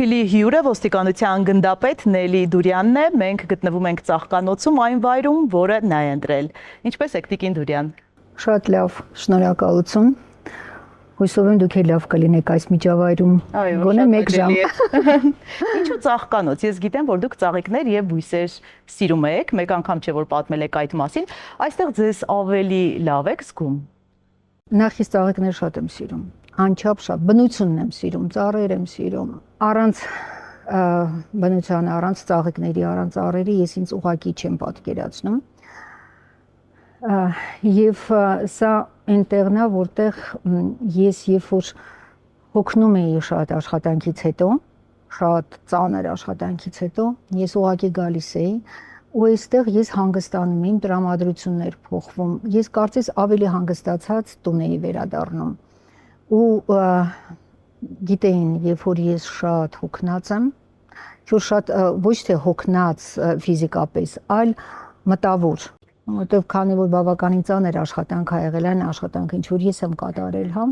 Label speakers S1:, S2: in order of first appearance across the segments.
S1: Պրոֆիլի հյուրը ոստիկանության գնդապետ Նելի Դուրյանն է, մենք գտնվում ենք Ծաղկանոցում այն վայրում, որը նա է ընտրել։ Ինչպես եք տիկին Դուրյան։
S2: Շատ լավ, շնորհակալություն։ Հույսով եմ դուք լավ կլինեք այս միջավայրում։ Գոնե մեկ ժամ։
S1: Ինչու Ծաղկանոց։ Ես գիտեմ, որ դուք ծաղիկներ եւ բույսեր սիրում եք, մեկ անգամ չէ որ պատմել եք այդ մասին։ Այստեղ ձեզ ավելի լավ եք զգում։
S2: Նախ ես ծաղիկներ շատ եմ սիրում, անչափ շատ, բնությունն եմ սիրում, ծառեր եմ սիրում։ Առանց բնության, առանց ծաղիկների, առանց ծառերի ես ինձ ուղղակի չեմ պատկերացնում։ Եվ սա այնտեղն է, որտեղ ես երբ որ հոգնում էի շատ աշխատանքից հետո, շատ ծանր աշխատանքից հետո, ես ուղղակի գալիս էի ու այստեղ ես հանգստանում եմ, տրամադրություններ փոխվում։ Ես կարծես ավելի հանգստացած տուն էի վերադառնում։ Ու գիտեին, երբ որ ես շատ հոգնած եմ, որ շատ ոչ թե հոգնած ֆիզիկապես, այլ մտավոր, որտեղ քանի որ բավականին ծանր աշխատանք ա եղել, այն աշխատանքը ինչ որ ես եմ կատարել, հա,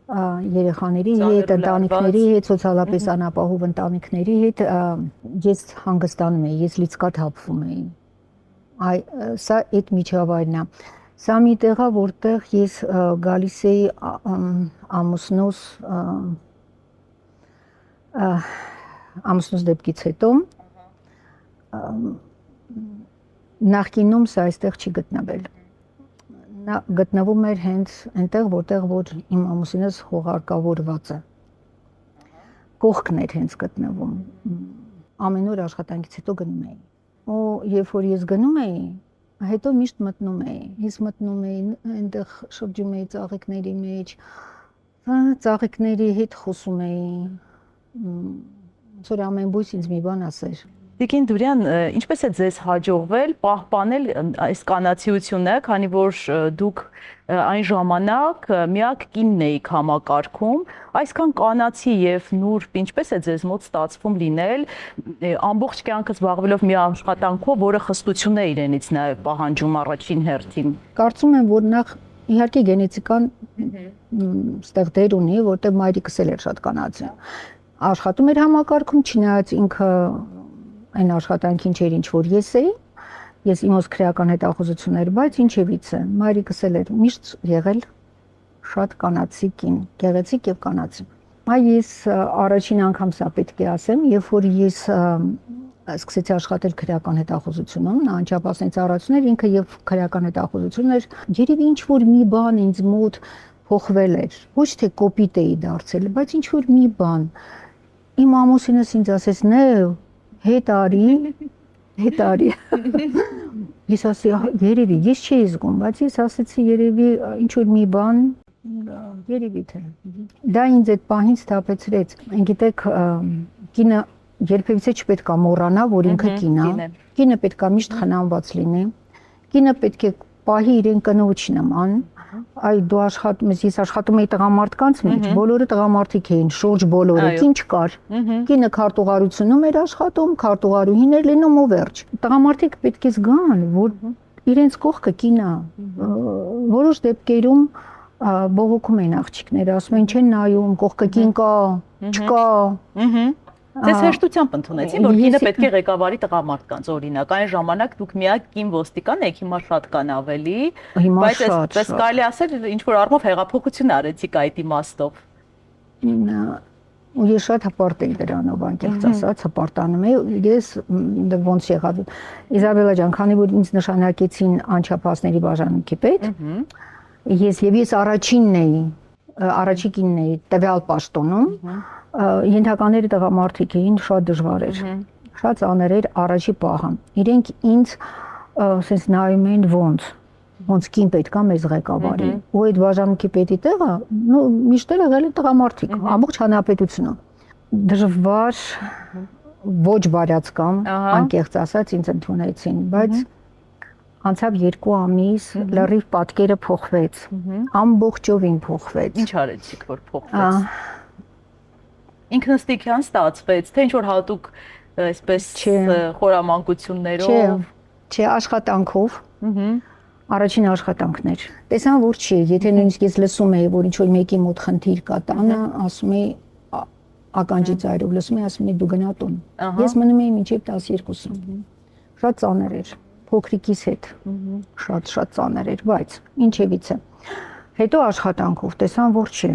S2: երեխաների հետ, ընտանիքների հետ, սոցիալապես անապահով ընտանիքների հետ, ես հանգստանում էի, ես լիցքաթափվում էի։ Սա այդ միջավայրն է։ Սա մի տեղ է, որտեղ ես գալիս էի ամուսնուս դեպքից հետո, նախկինում սա այստեղ չի գտնվել։ Նա գտնվում էր հենց այնտեղ, որտեղ որ իմ ամուսինս հողարկավորված է։ Կողքն էր հենց գտնվում։ Ամեն օր աշխատանքից հետո գնում էի։ Ու երբ որ ես գնում էի, հետո միշտ մտնում էի։ Ես մտնում էի, այնտեղ շրջում էի ծաղիկների մեջ, ծաղիկների հետ խոսում էի։ Որ ամեն բույս ինձ մի բան ասեր։
S1: Տիկին Դուրյան, ինչպես է ձեզ հաջողվել պահպանել այս կանացիությունը, քանի որ դուք այն ժամանակ միակ կինն էիք համակարգում, այսքան կանացի եւ նուրբ, ինչպես է ձեզ մոտ ստացվում լինել ամբողջ կյանքը զբաղվելով մի աշխատանքով, որը խստություն է իրենից նաեւ պահանջում առաջին հերթին։
S2: Կարծում եմ, որ նախ իհարկե գենետիկան ստեղ դեր ունի, որտեղ մայրիկս էլ էր շատ կանացի։ Աշխատում էր համակարգում, չնայած ինքը այն աշխատանքին չէր ինչ որ ես էի, ես իմոց քրեական հետախուզություններ, բայց ինչևից է, մայրիկս էլ էր միշտ եղել շատ կանացի կին, գեղեցիկ եւ կանացի։ Ես առաջին անգամ սա պետք է ասեմ, երբ որ ես սկսեցի աշխատել քրեական հետախուզությունում, նա անչափահասնեց առաջներ, ինքը եւ քրեական հետախուզությունն էր, երևի ինչ որ մի բան ինձ մոտ փոխվել էր, ոչ թե կոպիտ էի դարձել, բայց ինչ որ մի բան։ Իմ ամուսինս ինձ ասեց՝ «Նե, հետ արի»։ Ես ասի, երևի, ես չէի զգում, բայց ես ասեցի երևի ինչ որ մի բան, երևի թե։ Դա ինձ այդ պահին սթափեցրեց։ Գիտեք, կինը երբևիցե չպետք է մոռանա, որ ինքը կին է։ Կինը պետք է միշտ խնամված լինի։ Կինը պետք է պահի իրեն կնոջ նման։ Այ դու աշխատում ես, ես աշխատում էի տղամարդկանց մեջ, բոլորը տղամարդիկ էին, շուրջ բոլորը, կին չկար։ Կինը քարտուղարությունում էր աշխատում, քարտուղարուհին էր լինում ու վերջ։ Տղամարդիկ պետք է զգան, որ իրենց կողքը կին է։ Որոշ դեպքերում բողոքում են աղջիկները, ասում են չեն նայում, կողքը կին կա, չկա։
S1: Ձեզ հեշտությամբ ընդունեցին, որ կինը պետք է ղեկավարի տղամարդկանց, օրինակ, այն ժամանակ դուք միակ կին ոստիկան եք, հիմա շատ կան ավելի, բայց այսպես կարելի ասել, ինչ որ առումով հեղափոխություն արեցիք այդ իմաստով։
S2: Ու ես շատ հպարտ էի դրանով, անկեղծ ասած, հպարտանում էի, ես ոնց եղավ։ Իզաբելա ջան, քանի որ ինձ նշանակեցին անչափահասների բաժանմունքի պետ, ես առաջինն էի, առաջին կինն էի տվյալ պաշտոնում, ենթականները տղամարդիկ էին, շատ դժվար էր, շատ ծանր էր առաջի պահը։ Իրենք ինձ ասես նայում էին ոնց կին պետք է մեզ ղեկավարի։ Ու այդ բաժանմունքի պետի տեղը, միշտ եղել են տղամարդիկ, ամբողջ հանրապետությունում։ Դժվար, ոչ բարյացկամ, անկեղծ ասած ինձ ընդունեցին, բայց անցավ 2 ամիս, լրիվ պատկերը փոխվեց, ամբողջովին փոխվեց։
S1: Ինչ արեցիք, որ փոխվեց։ Ինքնըստինքյան ստացվեց, թե ինչ որ հատուկ այսպես խորամանկություններով։
S2: Չէ, աշխատանքով։ Առաջին աշխատանքն էր։ Տեսան որ չի, եթե նույնիսկ ես լսում էի, որ ինչ որ մեկի մոտ խնդիր կա տանը, ասում էի ականջի ծայրով լսում էի, ասում էի դու գնա տուն։ Ես մնում էի մինչև 12-ը։ Շատ ծանր էր, փոքրիկիս հետ։ Շատ ծանր էր, բայց ինչևից է։ Հետո աշխատանքով տեսան, որ չի։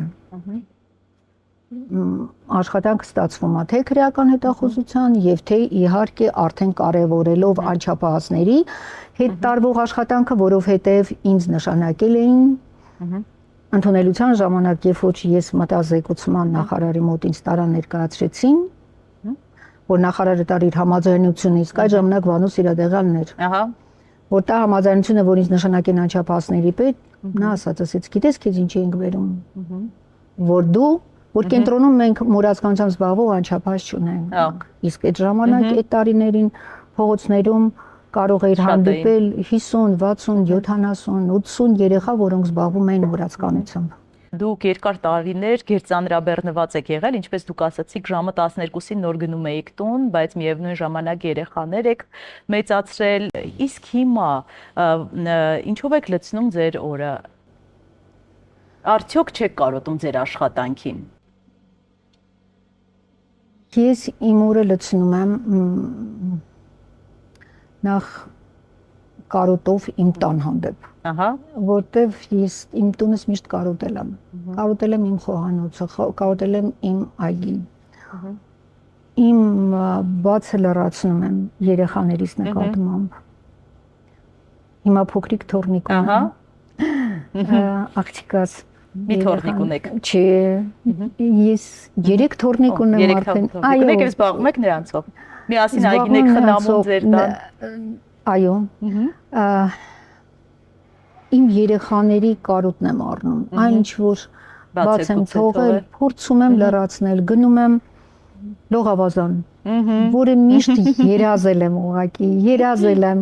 S2: Աշխատանքը ստացվում է թե քրեական հետախուզության եւ թե իհարկե արդեն կարևորելով անչափահասների հետ տարվող աշխատանքը, որովհետեւ ինձ նշանակել էին ընդունելության ժամանակ, երբ որ ես մտազեկուցման նախարարի մոտ ինձ տարա ներկայացրեցին, որ նախարարը տար իր համաձայնությունը, իսկ այդ ժամանակ Վանոս Սիրադեղյանն էր։ Որ տա համաձայնությունը, որ ինձ նշանակեն անչափահասների պետ, նա ասաց, գիտես քեզ ինչ էինք վերում, որ դու որ կենտրոնում մենք մուրացկանությամբ զբաղվող անչափահաս չունենք։ Իսկ այդ ժամանակ այդ տարիներին փողոցներում կարող էր հանդիպել 50, 60, 70, 80 երեխա, որոնք զբաղվում էին մուրացկանությամբ։
S1: Դուք երկար տարիներ գերծանրաբեռնված եք եղել, ինչպես դուք ասացիք, ժամը 12-ին նոր գնում եք տուն, բայց միևնույն ժամանակ երեխաներ եք մեծացրել։ Իսկ հիմա ինչով եք լցնում ձեր օրը։ Արդյոք չեք կարոտում ձեր աշխատանքին։
S2: Ես իմ օրը լցնում եմ նախ կարոտով իմ տան հանդեպ, որտեվ ես իմ տունս միշտ կարոտել եմ։ Կարոտել եմ իմ խոհանոցը, կարոտել եմ իմ այգին։ Իմ բացը լրացնում եմ երեխաներիս նկատմամբ։ Հիմա փոքրիկ թորնիկ ունեմ։ Աղջիկաս
S1: մի թորնիկ ունեք։
S2: Չէ, ես 3 թորնիկ ունեմ արդեն։
S1: Այո, եք զբաղվում եք նրանցով։ Միասին այգին եք խնամում ձեր տան։
S2: Այո։ Իմ երեխաների կարոտն եմ առնում։ Այն ինչ որ բաց եմ թողել, փորձում եմ լրացնել, գնում եմ լողավազան, որը միշտ երազել եմ ուղղակի, երազել եմ։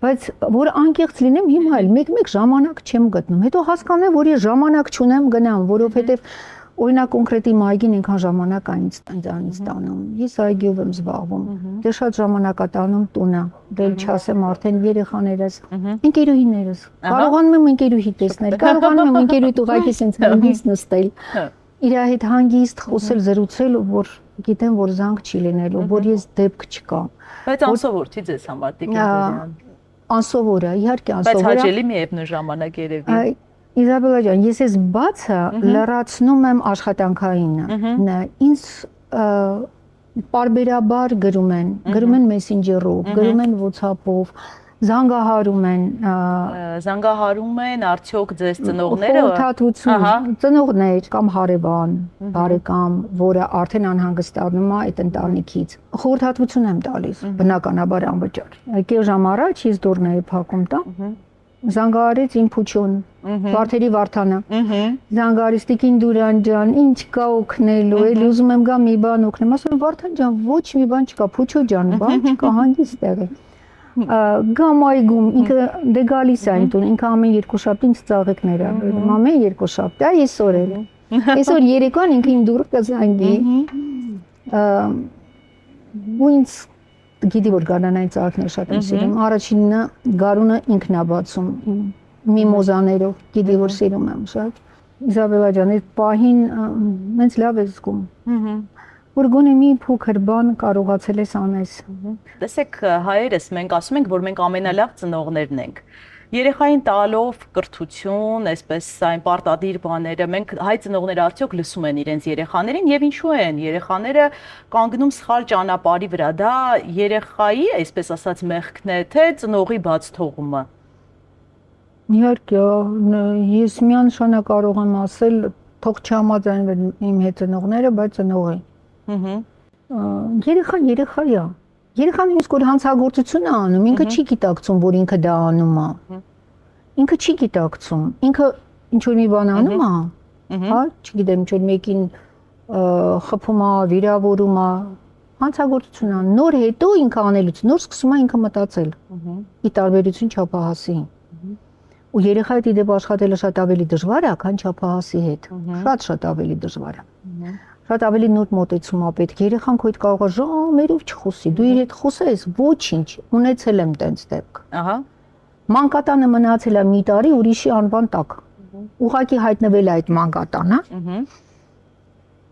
S2: Բայց որ անկեղծ լինեմ, հիմա էլ մեկ-մեկ ժամանակ չեմ գտնում։ Հետո հասկանեմ, որ ես ժամանակ չունեմ գնամ, որովհետև օրինակ կոնկրետ իմ այգին ինքան ժամանակ այնից տանում։ Ես այգիով եմ զբաղվում։ Դե շատ ժամանակ է տանում տունը։ Դե չասեմ արդեն երեխաներս, ընկերուհիներս։ Կարողանում եմ ընկերուհի տեսնել, կարողանում եմ ընկերուհիդ ուղղակի sense հանգիստ նստել։ Իր հետ հանգիստ խոսել, զրուցել, որ գիտեմ, որ զանգ չի լինելու, որ ես դեպք չկա։
S1: Բայց անսովոր չի ձեզ համար Տիկին
S2: Անսովոր է, իհարկե անսովոր է։
S1: Բայց հաճելի միևնույն ժամանակ երևի։
S2: Իզաբելա ջան, ես այս բացը լրացնում եմ աշխատանքայինը։ Ինձ պարբերաբար գրում են Messenger-ով, գրում են WhatsApp-ով, զանգահարում են
S1: արդյոք ձեզ ծնողները,
S2: խորհրդատվություն, ծնողներ կամ հարևան, բարեկամ, որը արդեն անհանգստանում է այդ ընտանիքից։ Խորհրդատվություն եմ տալիս, բնականաբար անվճար։ Երկու ժամ առաջ ես դուռն էի փակում տան, զանգահարեց իմ փուչուն, Վարդերի Վարդանը։ Զանգահարեց Տիկին Դուրան ջան, ինչ կա օգնելու, էլի ուզում եմ գա մի բան օգնեմ, ասում եմ Վարդան ջան, ոչ մի բան չկա, փուչո ջան, բան չկա, հանգիստ եղեք։ Գամ այգում, ինքը դե գալիս է այնտուն, ինքը ամեն երկուշաբթի ինձ ծաղիկներ է բերում, ամեն երկուշաբթի, այսօր էլ։ Այսօր երեկոյան ինքը իմ դուռը կզանգի։ Ու ինձ գիտի որ գարնանային ծաղիկներ շատ եմ սիրում, առաջինը գարունը ինքն է բացում միմոզաներով, գիտի որ սիրում եմ շատ։ Իզաբելա ջան, այդ պահին ինձ լավ է զգում։ Որ գոնե մի փոքր բան կարողացել ես անես։
S1: Տեսեք, հայերս մենք ասում ենք, որ մենք ամենալավ ծնողներն ենք։ Երեխային տալով կրթություն, այսպես այն պարտադիր բաները, մենք հայ ծնողները արդյոք լսում են իրենց երեխաներին եւ ինչու են երեխաները կանգնում սխալ ճանապարհի վրա։ Դա երեխայի, այսպես ասած, մեղքն է, թե ծնողի բաց թողումը։
S2: Իհարկե, ես միանշանակ կարող եմ ասել, թող չհամաձայնվեն իմ հետ ծնողները, բայց ծնողի։ Երեխան երեխա է։ Երեխան իսկ որ հանցագործություն է անում, ինքը չի գիտակցում, որ ինքը դա անում է։ Ինքը չի գիտակցում, ինքը ինչ որ մի բան անում է, հա, չգիտեմ, ինչ որ մեկին խփում է, վիրավորում է, հանցագործություն է։ Նոր հետո ինքը անելուց, նոր սկսում է ինքը մտածել։ Ի տարբերություն չափահասի։ Ու երեխայի հետ դեպ աշխատելը շատ ավելի դժվար է, քան չափահասի հետ։ Շատ ավելի դժվար է։ Շատ ավելի նոր մոտեցում է պետք։ Երեխան քո հետ կարող է ժամերով չխոսի։ Դու իր հետ խոսես, ոչինչ, ունեցել եմ տենց դեպք։ Ահա։ Մանկատանը մնացել է մի տարի ուրիշի անվան տակ։ Ուղղակի հայտնվել է այդ մանկատանը։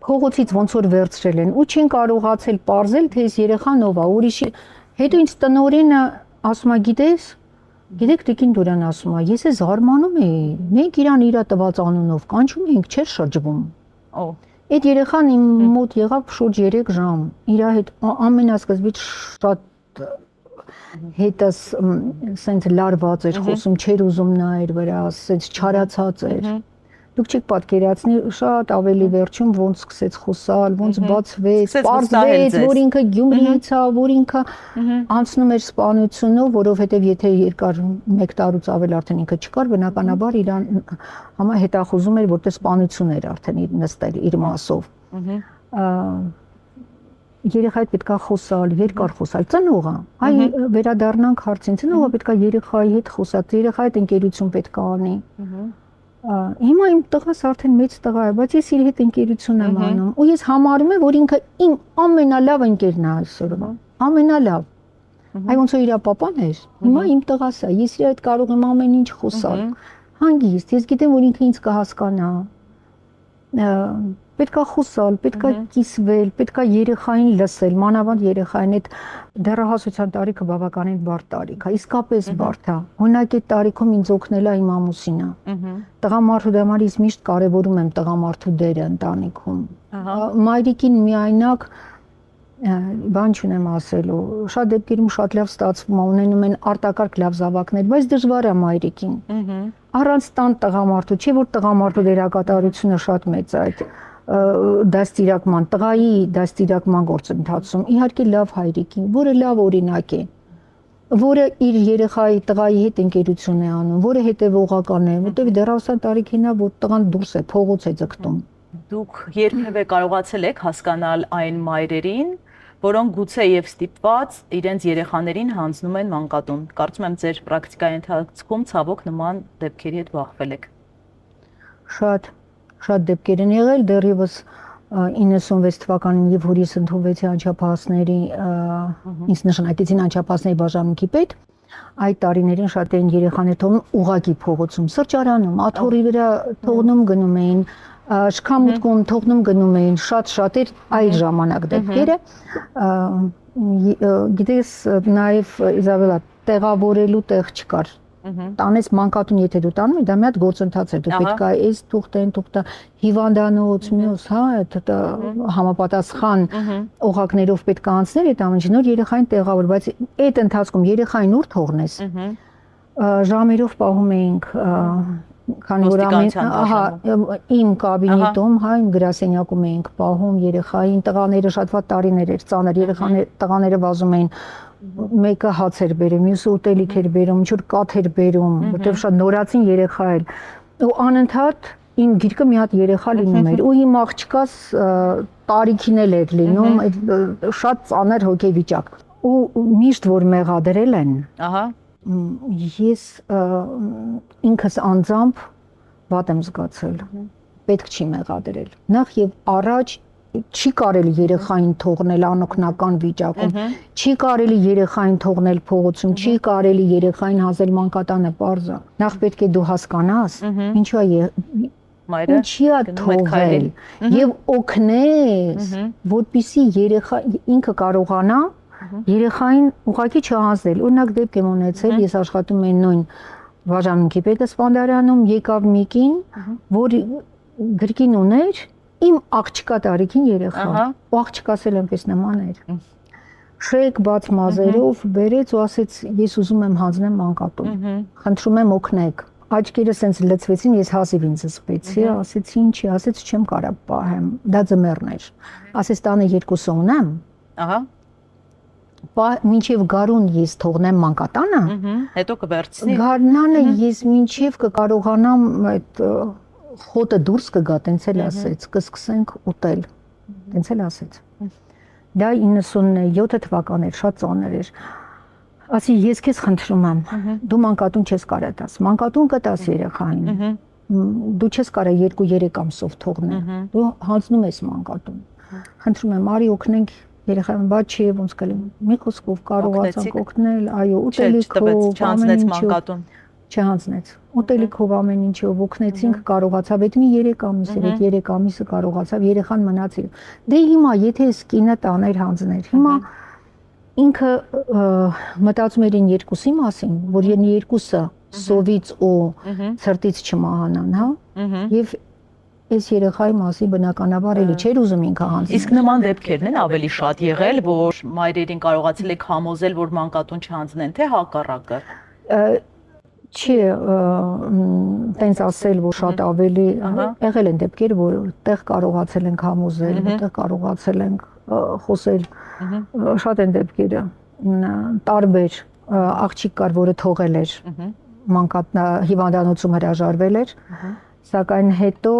S2: փողոցից ոնց որ վերցրել են ու չեն կարողացել ողջել թե այս երեխան ով է, ուրիշի հետո ինձ տնօրենը ասում է գիտեք Տիկին Դուրյան ասում է, ես է զարմանում էի, մենք իրան իրա տված անունով կանչում ենք, չէր շրջվում։
S1: Օ։
S2: Այդ երեխան իմ մոտ եղավ շուրջ 3 ժամ։ Իրա հետ ամենասկզբից շատ հետս սենց լարված էր խոսում, չէր ուզում նայր վրա, սենց չարացած էր։ Դուք չեք պատկերացնի, շատ ավելի վերջում ոնց սկսեց խոսալ, ոնց բացվեց, պարզվեց, որ ինքը Գյումրիից է, որ ինքը անցնում էր սպանությունով, որովհետև եթե երկար 1 տարուց ավել արդեն ինքը չկար, բնականաբար իրան համա հետախուզում էր, որտեղ սպանություն էր արդեն նստել իր մասով։ Երեխայի պետքա խոսալ, երկար խոսալ, ծնողը։ Այ վերադառնանք հարցին, ծնողը պետքա երեխայի հետ խոսալ, երեխայի հետ ընկերություն պետքա անի։ Հիմա իմ տղաս արդեն մեծ տղա է, բայց ես իր հետ ընկերություն եմ անում ու ես համարում եմ, որ ինքը իմ ամենալավ ընկերն է այսօրվա, ամենալավ։ Այ ոնց որ իր papan էր, հիմա իմ տղաս է, ես իր հետ կարող եմ ամեն ինչ խոսալ։ Հանգիստ, ես գիտեմ, որ ինքը ինձ կհասկանա։ Պետքա խոսալ, պետքա կիսվել, պետքա երեխային լսել, մանավանդ երեխային այդ դեռահասության տարիքը բավականին բարդ տարիք է, իսկապես բարդ է։ Օրինակ այդ տարիքում ինձ օգնել է իմ ամուսինը։ Տղամարդու դեմար ես միշտ կարևորում եմ տղամարդու դերը ընտանիքում։ Մայրիկին միայնակ բան չունեմ ասելու, շատ դեպքերում շատ լավ ստացվում է, ունենում են արտակարգ լավ զավակներ, բայց դժվար է մայրիկին։ Առանց տան տղամարդու, չէ որ տղամարդու դերակատարությունը շատ մեծ է այդ դաստիարակման, տղայի դաստիարակման գործընթացում, իհարկե լավ հայրիկին, որը լավ օրինակ է, որը իր երեխայի տղայի հետ ընկերություն է անում, որը հետևողական է, որտեղ դեռահասության տարիքին է, որ տղան դուրս է, փողոց է ձգտում։
S1: Դուք երբևէ կարողացել եք հասկանալ այն մայրերին, որոնք գուցե եւ ստիպված իրենց երեխաներին հանձնում են մանկատուն։ Կարծում եմ ձեր պրակտիկայի ընթացքում ցավոք նման դեպքերի հետ բախվել եք։
S2: Շատ դեպքեր են եղել, դեռևս 96 թվականին եւ հորիս ընդունվեցի անչափահասների ինձ նշանակեցին անչափահասների բաժանմունքի պետ, այդ տարիներին շատ էին երեխաներ թողնում ուղակի փողոցում, սրճարանում, աթոռի վրա թողնում գնում էին, շքամուտքում թողնում գնում էին, շատ էր այդ ժամանակ դեպքերը, գիտես նաեւ Իզաբելա տեղավորելու տեղ չկար։ Տանես մանկատուն եթե դու տանում ես, դա մի հատ գործընթաց է, դու պետք է այս թուղթ, հիվանդանոց, մյուս, հա, այդ համապատասխան օղակներով պետք է անցնել այդ ամենը, նոր երեխային տեղավոր, բայց այդ ընթացքում երեխային ուր թողնես։ Ժամերով պահում էինք, քանի որ իմ կաբինետում, հա, իմ գրասենյակում էինք պահում երեխային, տղաները շատ վատ տարիներ էր, ծանր տղաները վազում էին մեկը հաց էր բերում, մյուսը ուտելիք էր բերում, ինչ-որ կաթ էր բերում, որտեղ շատ նորացին երեխա էր։ Ու անընդհատ իմ գիրկը մի հատ երեխա լինում էր, ու իմ աղջկաս տարիքին էլ էր լինում, շատ ծանր հոգեվիճակ։ Ու միշտ որ մեղադրել են, ես ինքս անձամբ վատ եմ զգացել։ Պետք չի մեղադրել։ Նախ եւ առաջ չի կարելի երեխային թողնել անօգնական վիճակում, չի կարելի երեխային թողնել փողոցում, չի կարելի երեխային հանձնել մանկատանը, պարզը։ Նախ պետք է դու հասկանաս, ինչու է ինչի է թողել եւ օգնես, որպեսզի երեխա ինքը կարողանա երեխային ուղղակի չհանձնել։ Օրինակ դեպք եմ ունեցել, ես աշխատում եմ նույն բաժանմունքի պետը Սպանդարանում, եկավ մի կին, որ գրքին ուներ իմ աղջկա տարիքին երեխա, ու աղջկաս էլ այնպես նման էր։ Շեկ բաց մազերով բերեց ու ասեց ես ուզում եմ հանձնեմ մանկատուն, խնդրում եմ օգնեք։ Աչքերը սենց լցվեցին, ես հազիվ ինձ զսպեցի, ասեցի ինչի, ասեց չեմ կարա պահեմ, դա ձմեռն էր։ Ասեց տանը երկուսը ունեմ, մինչև գարուն ես թողնեմ մանկատանը,
S1: հետո կվերցնի։
S2: Գարնանը ես մինչև կկարողանամ այդ խոտը դուրս կգա, տենց էլ ասեց, կսկսենք ուտել, տենց էլ ասեց։ Դա 97 թվական էր, շատ ծանր էր։ Ասի ես քեզ խնդրում եմ, դու մանկատուն չես կարա տաս, մանկատուն կտաս երեխային, դու չես կարա 2-3 ամսով թողնել, դու հանձնում ես մանկատուն։ Խնդրում եմ, արի օգնենք երեխային, բայց չի ոնց կլինի։ Մի խոսքով կարողացանք օգնել, այո, ուտելիքով,
S1: չանցնեց մանկատուն։
S2: չհանձնեց։ Ուտելիքով ամեն ինչով օգնեցինք, կարողացավ այդ մի 3 ամիս էր, այդ 3 ամիսը կարողացավ, երեխան մնաց իր։ Դե հիմա եթե այս կինը տաներ հանձներ, հիմա ինքը մտածում էր այն երկուսի մասին, որ երկուսը սովից ու ցրտից չմահանան, հա։ Եվ այս երեխայի մասին բնականաբար էլի չէր ուզում ինքը հանձնել։
S1: Իսկ նման դեպքերն են ավելի շատ եղել, որ մայրերին կարողացել եք համոզել, որ մանկատուն չհանձնեն, թե հակառակը։
S2: Չի տենց ասել, որ շատ ավելի եղել են դեպքեր, որ տեղ կարողացել ենք համոզել, որտեղ կարողացել ենք խոսել, շատ են դեպքերը, տարբեր աղջիկ կար, որը թողել էր, հիվանդանոցում հրաժարվել էր, սակայն հետո,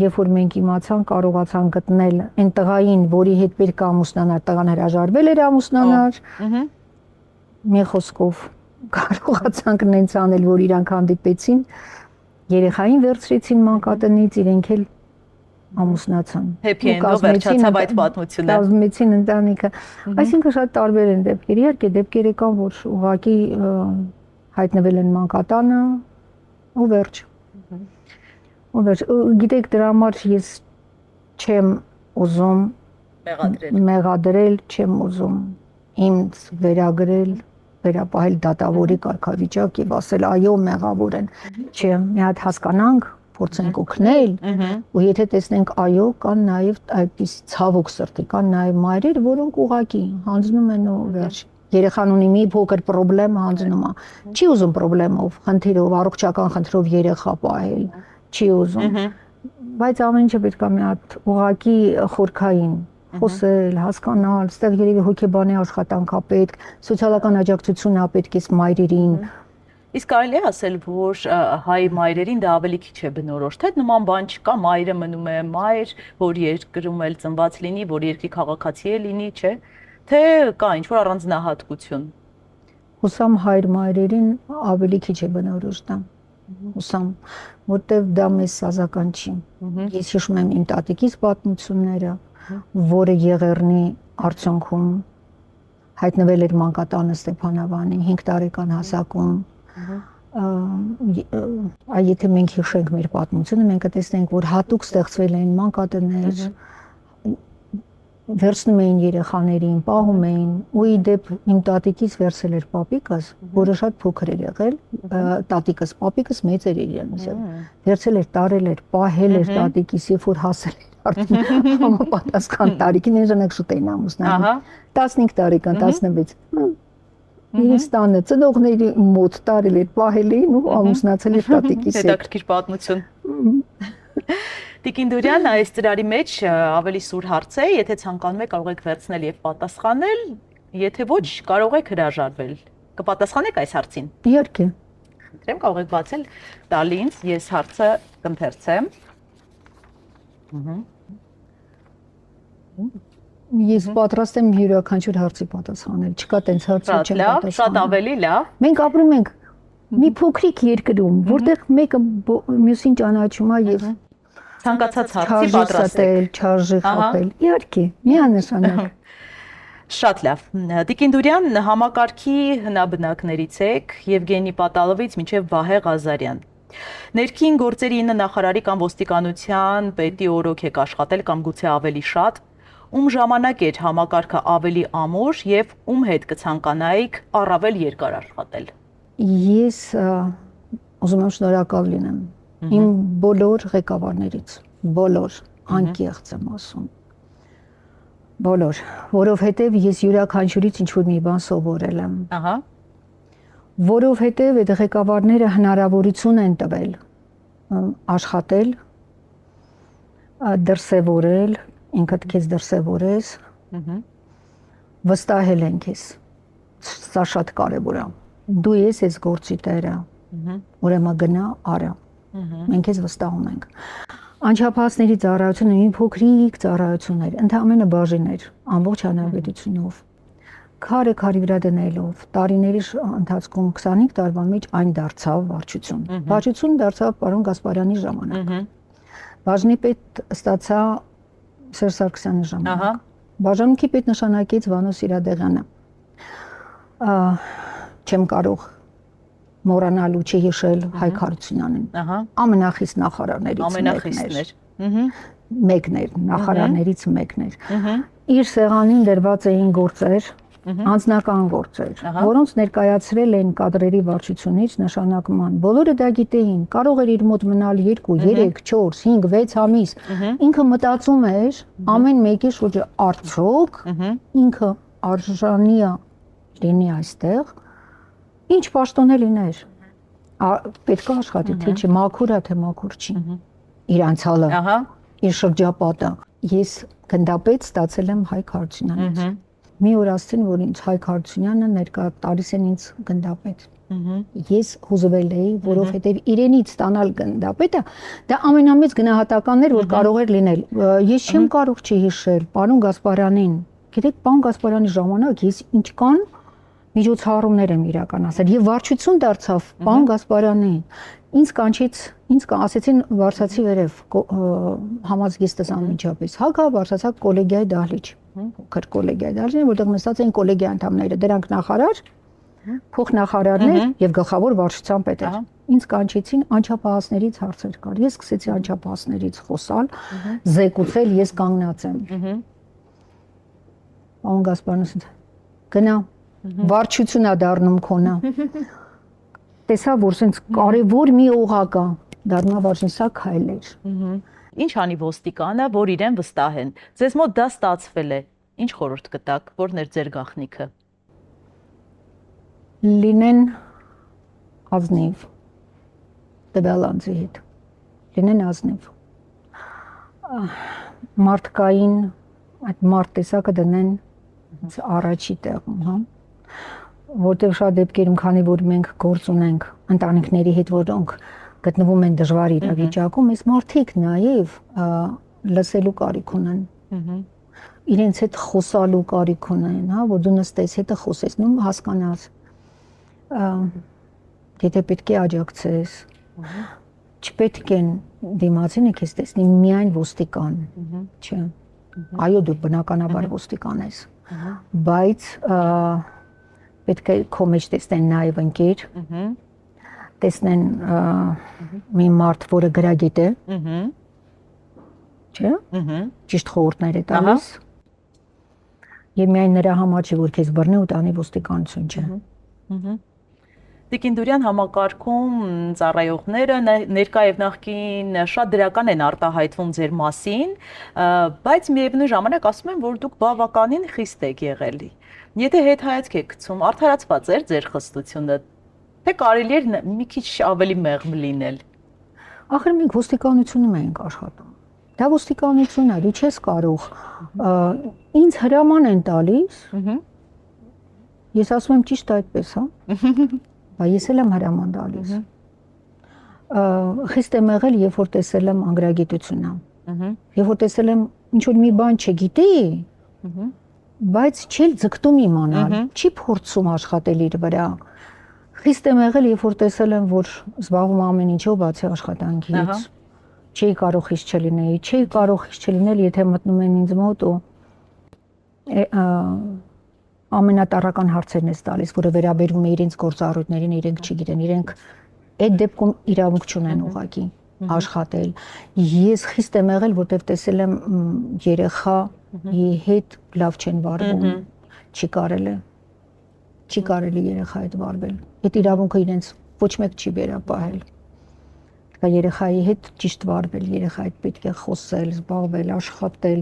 S2: երբ որ մենք իմացանք, կարողացան գտնել այն տղային, որի հետ պետք է ամուսնանար, տղան հրաժարվել էր ամուսնանար, մի խոսքով կարողացանք նենց անել, որ իրանք հանդիպեցին, երեխային վերցրեցին մանկատնից, իրենք էլ ամուսնացան։
S1: Happy end-ով վերջացավ այդ պատմությունը։
S2: Կազմեցին ընտանիքը։ Այսինքն շատ տարբեր են դեպքեր։ Իհարկե դեպքեր եկան, որ ուղղակի հայտնվել են մանկատանը ու վերջ։ Գիտեք, դրա համար ես չեմ ուզում մեղադրել, չեմ ուզում ինձ վերագրել, վերապահել դատավորի կարգավիճակ եւ ասել այո մեղավոր են։ Չէ, մի հատ հասկանանք, փորձենք օգնել, ու եթե տեսնենք այո, կան նաեւ այդպես ցավոք սրտի, կան նաեւ մայրեր, որոնք ուղակի հանձնում են ու վերջ։ Երեխան ունի մի փոքր խնդրեմ հանձնում է։ Չի ուզում խնդրելով, խնդիրով, առողջական խնդրով երեխա պահել, չի ուզում։ Բայց ամեն ինչը պետք է մի հատ ուղակի խորքային խոսել, հասկանալ, այստեղ երևի հոգեբանի աշխատանք է պետք, սոցիալական աջակցություն է պետք է մայրերին։
S1: Իսկ կարելի է ասել, որ հայ մայրերին դա ավելի քիչ է բնորոշ, թե նման բան չկա, մայրը մնում է մայր, որ երկրում էլ ծնված լինի, որ երկրի քաղաքացի է լինի, չէ, թե կա ինչ-որ առանձնահատկություն։
S2: Հուսամ հայր մայրերին ավելի քիչ է բնորոշ դա։ Հուսամ, որտեվ դա մեզ սազական չի։ Ես հիշում եմ իմ տատիկիս պատմությունները, որը Եղեռնի արդյունքում հայտնվել էր մանկատանը Ստեփանավանի 5 տարեկան հասակում։ Եթե մենք հիշենք մեր պատմությունը, մենք կտեսնենք, որ հատուկ ստեղծվել են մանկատներ, վերցնում էին երեխաներին, պահում էին, ու ի դեպ իմ տատիկից վերցել էր պապիկս, որը շատ փոքր էր եղել, պապիկս մեծ էր իրենից, վերցել էր, տարել էր, պահել էր տատիկիս, երբ որ հասել էր արդեն համապատասխան տարիքին, նրանք շուտ էին ամուսնանում, 15 տարեկան, 16, իրենց տանը ծնողների մոտ տարել էր, պահել էին ու ամուսնացել էր տատիկիս հետ։
S1: Հետաքրքիր պատմություն։ Տիկին Դուրյան, այս ծրարի մեջ ավելի սուր հարց է, եթե ցանկանում եք կարող եք վերցնել եւ պատասխանել, եթե ոչ կարող եք հրաժարվել։ Կպատասխանեք այս հարցին։
S2: Իհարկե։
S1: Խնդրեմ, կարող եք բացել, տալի ինձ, ես հարցը կընթերցեմ։
S2: Ես պատրաստ եմ յուրաքանչյուր հարցի պատասխանել, չկա տենց հարց որ չեմ պատասխանել։
S1: Շատ ավելի լավ։
S2: Մենք ապրում ենք մի փոքրիկ երկրում, որտեղ մեկը մյուսին ճանաչում է եւ
S1: ցանկացած հարցի պատրաստ եք,
S2: չարժի խփել։ Իհարկե, միանշանակ։
S1: Շատ լավ։ Տիկին Դուրյան, համակարգի հնաբնակներից եք Եվգենի Պատալովից մինչև Վահե Ղազարյան։ Ներքին գործերի 9 նախարարի կամ ոստիկանության պետի օրոք եք աշխատել կամ գուցե ավելի շատ, ում ժամանակ էր համակարգը ավելի ամուր եւ ում հետ կցանկանայիք առավել երկար աշխատել։
S2: Ես ուզում եմ շնորհակալ լինեմ իմ բոլոր ղեկավարներից, բոլոր, անկեղծ եմ ասում, բոլոր, որովհետև ես յուրաքանչյուրից ինչ-որ մի բան սովորել եմ, որովհետև այդ ղեկավարները հնարավորություն են տվել աշխատել, դրսևորել, ինքդ քեզ դրսևորես, վստահել են քեզ, սա շատ կարևոր է, դու ես այս գործի տերը, ուրեմն գնա, արա, մենք ես վստահում ենք։ Անչափահասների ծառայությունը մի փոքրիկ ծառայություն էր, ընդհանրապես բաժին էր, ամբողջ հանրապետությունով։ Քարի վրա դնելով, տարիների ընթացքում 25 տարվա մեջ այն դարձավ վարչություն։ Վարչություն դարձավ պարոն Գասպարյանի ժամանակ։ Բաժնի պետ ստացա Սերժ Սարգսյանի ժամանակ։ Բաժանմունքի պետ նշանակեց Վանո Սիրադեղյանը։ Չեմ կարող մոռանալու չհիշել Հայկ Հարությունյանին։
S1: Ահա,
S2: Ամենախիստ նախարարներից
S1: ամենախիստներ։
S2: մեկն էր, նախարարներից մեկն էր։
S1: Ահա,
S2: Իր սեղանին դրված էին գործեր, անձնական գործեր, որոնց ներկայացրել են կադրերի վարչությունից նշանակման։ Բոլորը դա գիտեին, կարող էր իր մոտ մնալ 2, 3, 4, 5, 6 ամիս։ Ինքը մտածում էր ամեն մեկի շուրջը արդյոք ինքը արժանի է լինի այստեղ, ինչ պաշտոն է լիներ։ Պետք է աշխատի, թե չի մաքուր է, թե մաքուր չի։ Իր անցյալը,
S1: ահա,
S2: իր շրջապատը։ Ես գնդապետ ստացել եմ Հայկ Հարությունյանից։ Մի օր ասցին, որ ինձ Հայկ Հարությունյանը ներկա տալիս են ինձ գնդապետ։ Ես հուզվել էի, որովհետև իրենից ստանալ գնդապետը դա ամենամեծ գնահատականն էր, որ կարող էր լինել։ Ես չեմ կարող չհիշել պարոն Գասպարյանին։ Գիտեք, պարոն Գասպարյանի ժամանակ ես ինչքան միջոցառումներ եմ իրականացրել եւ վարչություն դարձավ պարոն Գասպարյանին։ Ինձ կանչեց, ասեցին վարչացի վերև համազգեստս անմիջապես։ Հագա վարչացա կոլեգիայի դահլիճ։ Փոքր կոլեգիայի դահլիճ, որտեղ նստած էին կոլեգիա անդամները, դրանք նախարար, փոխնախարարներ եւ գլխավոր վարչության պետեր։ Ինձ կանչեցին անչափահասներից հարցեր կար։ Ես սկսեցի անչափահասներից խոսալ, զեկուցել, ես կանգնած եմ։ Պարոն Գասպարյանը գնա վարչությունա դառնում քոնա։ Տեսա, որ sense կարևոր մի օղակ է, դառնա վարչին, սա քայլ էր։
S1: Ինչ անի ոստիկանը, որ իրեն վստահեն։ Ձեզ մոտ դա ստացվել է։ Ինչ խորհուրդ կտաք, որն էր ձեր գաղտնիքը։
S2: Լինեն ազնիվ տվյալանձի հետ։ Լինեն ազնիվ։ Մարդկային այդ մարդ տեսակը դնեն առաջի տեղում, հա։ Որտեղ շատ դեպքերում, քանի որ մենք գործ ունենք ընտանիքների հետ, որոնք գտնվում են դժվար իրավիճակում, այս մարդիկ նաև լսելու կարիք ունեն։ Իրենց հետ խոսալու կարիք ունեն, հա, որ դու նստես, հետը խոսես, նույն հասկանաս։ Եթե պետք է աջակցես, չպետք է դիմացինը քեզ տեսնի միայն ոստիկան, չէ։ Այո, դու բնականաբար ոստիկան ես, բայց պետք է քո մեջ տեսնեն նաև ընկեր, տեսնեն մի մարդ, որը գրագիտ է, չէ, ճիշտ խորհուրդներ է տալիս, եւ միայն նրա համար չէ, որ քեզ բռնի ու տանի ոստիկանություն, չէ։
S1: Տիկին Դուրյան, համակարգում ծառայողները ներկա եւ նախկին շատ դրական են արտահայտվում ձեր մասին, բայց միևնույն ժամանակ ասում են, որ դուք բավականին խիստ եք եղել։ Եթե հետհայացք եք գցում, արդարացված էր ձեր խստությունը, թե կարելի էր մի քիչ ավելի մեղմ լինել։
S2: Ախր մենք ոստիկանությունում ենք աշխատում։ Դա ոստիկանություն է, դու չես կարող։ Ինձ հրաման են տալիս։ Ես ասում եմ ճիշտ այդպես, հա։ Բայց ես էլ եմ հրաման տալիս։ Խիստ եմ եղել, երբ որ տեսել եմ անգրագիտությունը։ Երբ որ տեսել եմ ինչ որ մի բան չգիտեի, բայց չի ձգտում իմանալ, չի փորձում աշխատել իր վրա։ Խիստ եմ եղել, երբ որ տեսել եմ, որ զբաղվում ամեն ինչով բացի աշխատանքից։ Չի կարող խիստ չլինեի, չի կարող խիստ չլինել, եթե մտնում են ինձ մոտ ու ամենատարրական հարցերն ես տալիս, որը վերաբերում է իրենց գործառույթներին, իրենք չգիտեն, իրենք այդ դեպքում իրավունք չունեն ուղղակի աշխատել։ Ես խիստ եմ եղել, որտեղ տեսել եմ երեխայի հետ լավ չեն վարվում, չի կարելի երեխայի հետ վարվել։ Այդ իրավունքը իրենց ոչ մեկ չի վերապահել։ Դա երեխայի հետ ճիշտ վարվել, երեխայի հետ պետք է խոսել, զբաղվել, աշխատել։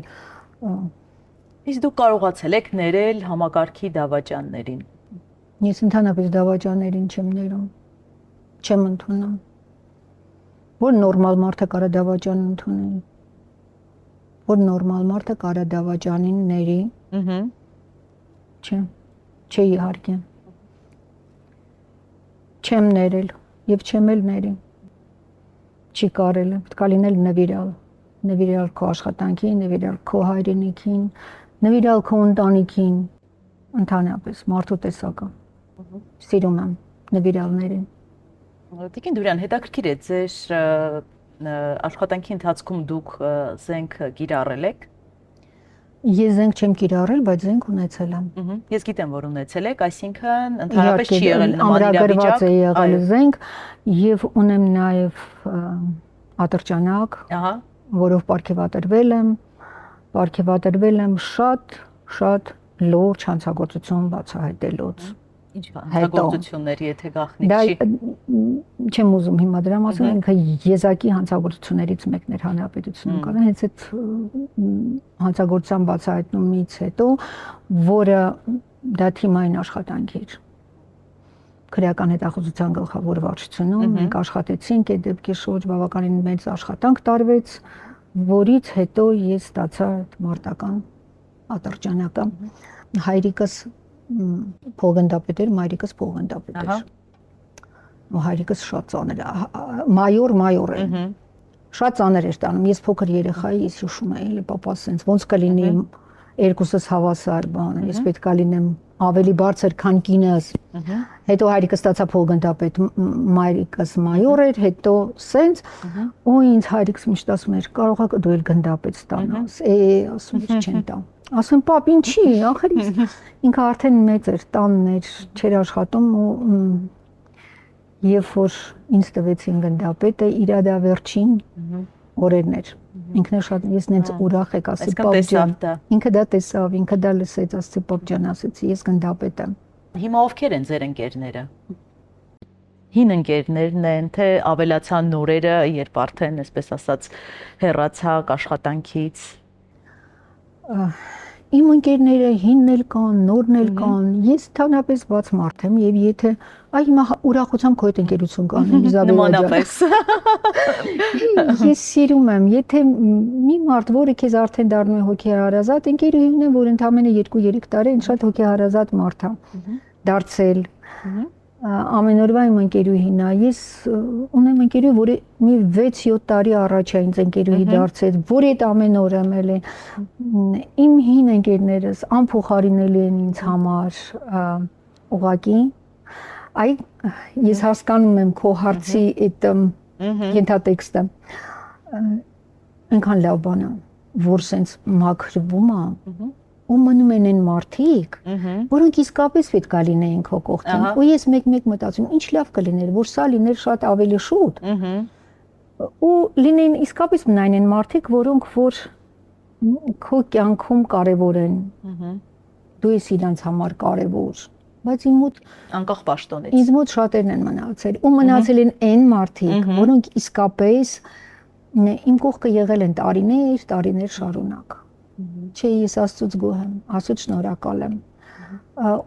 S1: Իսկ դուք կարողացել եք ներել համակարգի դավաճաններին։
S2: Ես ընդհանրապես դավաճաններին չեմ ներում, չեմ ընդունում։ Որ նորմալ մարդը կարա դավաճան ընդունել, որ նորմալ մարդը կարա դավաճանին ների։ Չէ, իհարկե։ Չեմ ներել եւ չեմ էլ ների։ Չի կարել, պետք է լինել նվիրալ քո աշխատանքին, նվիրալ քո հայրենիքին, նվիրալ քո ընտանիքին, ընդհանրապես մարդու տեսակը։ Սիրում եմ նվիրալներին։
S1: Տիկին Դուրյան, հետաքրքիր է, ձեր աշխատանքի ընթացքում դուք զենք կիրառել եք։
S2: Ես զենք չեմ կիրառել, բայց զենք ունեցել եմ։
S1: Ես գիտեմ, որ ունեցել եք, այսինքն ընդհանրապես չի եղել նման
S2: ամրագրված
S1: իրավիճակ։
S2: է եղել զենք եւ ունեմ նաեւ ատրճանակ,
S1: Ահա,
S2: որով պարգևատրվել եմ շատ լուրջ հանցագործություն բացահայտելուց։
S1: ինչ հանցագործություններ, եթե գաղտնիք
S2: Դա
S1: չի։
S2: չեմ ուզում հիմա դրա մասին, ինքը եզակի հանցագործություններից մեկն էր հանրապետությունում կան, հենց այդ հանցագործության բացահայտումից հետո, որը դա թիմային աշխատանք էր։ Քրեական հետախուզության գլխավոր վարչությունում մենք աշխատեցինք այդ դեպքի շուրջ բավականին մեծ աշխատանք տարվեց, որից հետո ես ստացա այդ մարտական ատրճանակը։ Հայրիկս փոխգնդապետ էր, մայրիկս փոխգնդապետ էր։ Ու հայրիկս շատ ծանր մայոր է։ Շատ ծանր էր տանում։ Ես փոքր երեխա էի, ես հիշում եմ, էլի պապաս sense ոնց կլինի երկուսս հավասար բան, ես պետքա լինեմ ավելի բարձր, քան կինս։ Հետո հայրիկս ստացա փոխգնդապետ, մայրիկս մայոր էր, հետո sense ու ինձ հայրիկս միշտ ասում էր, կարող եք դու էլ գնդապետ ստանաս։ Ասում եմ, չեմ տա։ Ասում պապ, ինչի, ախր ինքը արդեն մեծ էր, տանն էր, չէր աշխատում ու երբ որ ինձ տվեցին գնդապետը, իրա դա վերջին օրերն էր։ Ինքն էլ շատ ես նենց ուրախ եք ասի պապ ջան։ Ինքը դա տեսավ, ինքը դա լսեց, ասի պապ ջան, ասեցի, ես գնդապետ եմ։
S1: Հիմա ովքեր են ձեր ընկերները։ Հին ընկերներն են, թե ավելացան նորերը, երբ արդեն, այսպես ասած, հեռացաք աշխատանքից։
S2: Իմ ընկերները հինն էլ կան, նորն էլ կան։ Ես թանապես բաց մարդ եմ եւ եթե այ հիմա ուրախությամբ քո հետ ընկերություն կանեմ Իզաբելա ջան։ Ես սիրում եմ, եթե մի մարդ, որը քեզ արդեն դառնում է հոգեհարազատ, ընկերուհին է, որ ընդամենը 2-3 տարի այն շատ հոգեհարազատ մարդ է դարձել։ Ամեն օրվա իմ ընկերուհին է, ես ունեմ ընկերուհի, որը մի 6-7 տարի առաջ է ինձ ընկերուհի դարձել, որի հետ ամեն օր եմ ել իմ հին ընկերներս անփոխարինելի են ինձ համար, ուղղակի այ ես հասկանում եմ քո հարցի այդ ենթատեքստը, այնքան լավ բան է, որ սենց մաքրվում է ու մնում են այն մարդիկ, որոնք իսկապես պետք է լինեին քո կողքին։ Ու ես մեկ-մեկ մտածում, ինչ լավ կլիներ, որ սա լիներ շատ ավելի շուտ։ Ու լինեին իսկապես մնային այն մարդիկ, որոնք որ քո կյանքում կարևոր են։ Դու ես իրանց համար կարևոր։ Բայց իմ մոտ
S1: անկախ պաշտոնից։
S2: Ինձ մոտ շատերն են մնացել, ու մնացել են այն մարդիկ, որոնք իսկապես իմ կողքը եղել են տարիներ շարունակ։ Չէ, ես Աստծուց գոհ եմ, Աստծուց շնորհակալ եմ։